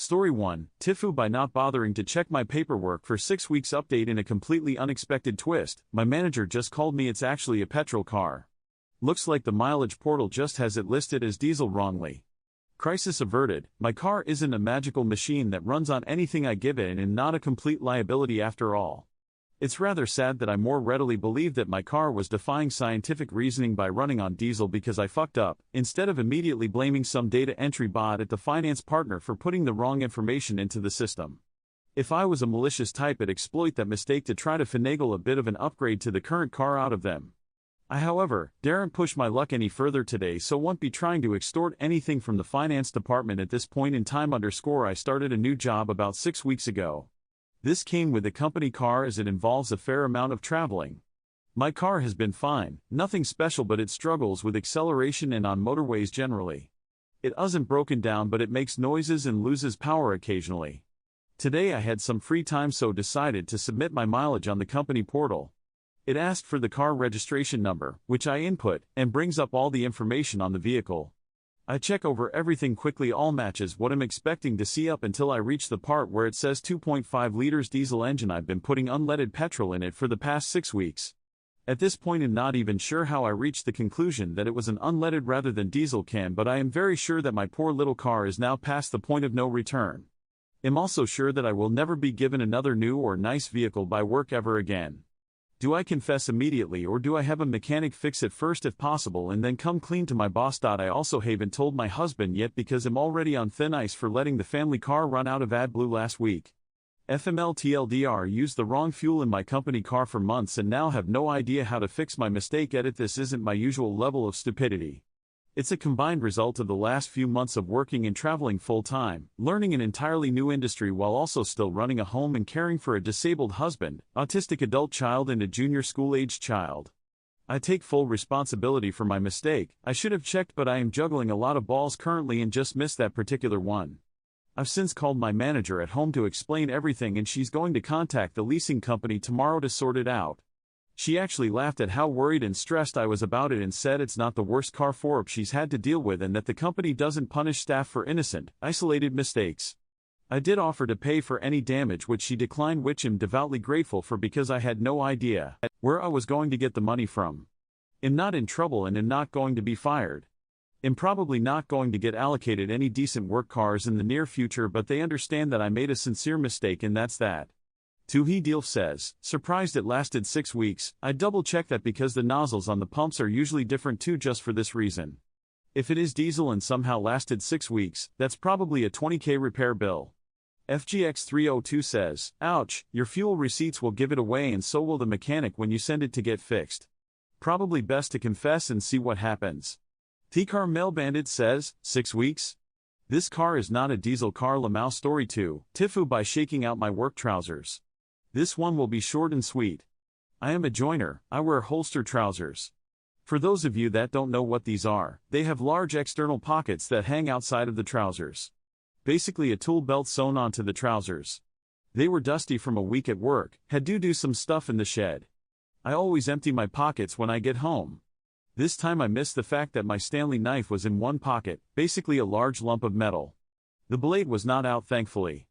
Story 1, TIFU. By not bothering to check my paperwork for 6 weeks update in a completely unexpected twist, my manager just called me it's actually a petrol car. Looks like the mileage portal just has it listed as diesel wrongly. Crisis averted. My car isn't a magical machine that runs on anything I give it and not a complete liability after all. It's rather sad that I more readily believed that my car was defying scientific reasoning by running on diesel because I fucked up, instead of immediately blaming some data entry bot at the finance partner for putting the wrong information into the system. If I was a malicious type, I'd exploit that mistake to try to finagle a bit of an upgrade to the current car out of them. I, however, daren't push my luck any further today, so won't be trying to extort anything from the finance department at this point in time. I started a new job about 6 weeks ago. This came with a company car as it involves a fair amount of traveling. My car has been fine, nothing special, but it struggles with acceleration and on motorways generally. It hasn't broken down, but it makes noises and loses power occasionally. Today I had some free time, so decided to submit my mileage on the company portal. It asked for the car registration number, which I input, and brings up all the information on the vehicle. I check over everything quickly, all matches what I'm expecting to see up until I reach the part where it says 2.5 liters diesel engine. I've been putting unleaded petrol in it for the past 6 weeks. At this point I'm not even sure how I reached the conclusion that it was an unleaded rather than diesel can, but I am very sure that my poor little car is now past the point of no return. I'm also sure that I will never be given another new or nice vehicle by work ever again. Do I confess immediately, or do I have a mechanic fix it first if possible and then come clean to my boss? I also haven't told my husband yet because I'm already on thin ice for letting the family car run out of AdBlue last week. FML TLDR, used the wrong fuel in my company car for months and now have no idea how to fix my mistake. Edit, this isn't my usual level of stupidity. It's a combined result of the last few months of working and traveling full-time, learning an entirely new industry while also still running a home and caring for a disabled husband, autistic adult child and a junior school-aged child. I take full responsibility for my mistake. I should have checked, but I am juggling a lot of balls currently and just missed that particular one. I've since called my manager at home to explain everything, and she's going to contact the leasing company tomorrow to sort it out. She actually laughed at how worried and stressed I was about it and said it's not the worst car for she's had to deal with and that the company doesn't punish staff for innocent, isolated mistakes. I did offer to pay for any damage, which she declined, which I'm devoutly grateful for because I had no idea where I was going to get the money from. I'm not in trouble and am not going to be fired. I'm probably not going to get allocated any decent work cars in the near future, but they understand that I made a sincere mistake and that's that. Tuhi Deal says, surprised it lasted 6 weeks. I double-checked that because the nozzles on the pumps are usually different too, just for this reason. If it is diesel and somehow lasted 6 weeks, that's probably a $20K repair bill. FGX302 says, ouch, your fuel receipts will give it away and so will the mechanic when you send it to get fixed. Probably best to confess and see what happens. T-Car Mail Bandit says, 6 weeks? This car is not a diesel car. Lamau Story 2, TIFU. By shaking out my work trousers. This one will be short and sweet. I am a joiner. I wear holster trousers. For those of you that don't know what these are, they have large external pockets that hang outside of the trousers. Basically a tool belt sewn onto the trousers. They were dusty from a week at work, had to do some stuff in the shed. I always empty my pockets when I get home. This time I missed the fact that my Stanley knife was in one pocket, basically a large lump of metal. The blade was not out, thankfully.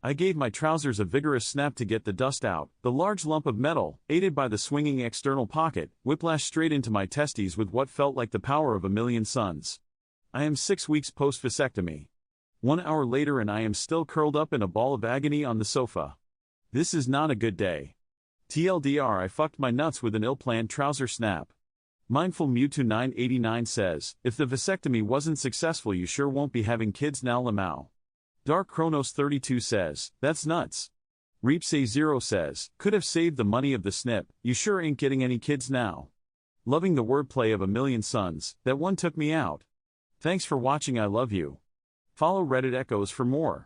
I gave my trousers a vigorous snap to get the dust out. The large lump of metal, aided by the swinging external pocket, whiplashed straight into my testes with what felt like the power of a million suns. I am 6 weeks post-vasectomy. 1 hour later and I am still curled up in a ball of agony on the sofa. This is not a good day. TLDR, I fucked my nuts with an ill-planned trouser snap. Mindful Mewtwo 989 says, if the vasectomy wasn't successful you sure won't be having kids now. Lamau. Dark Chronos 32 says, that's nuts. Reapsay0 says, could have saved the money of the snip, you sure ain't getting any kids now. Loving the wordplay of a million suns, that one took me out. Thanks for watching, I love you. Follow Reddit Echoes for more.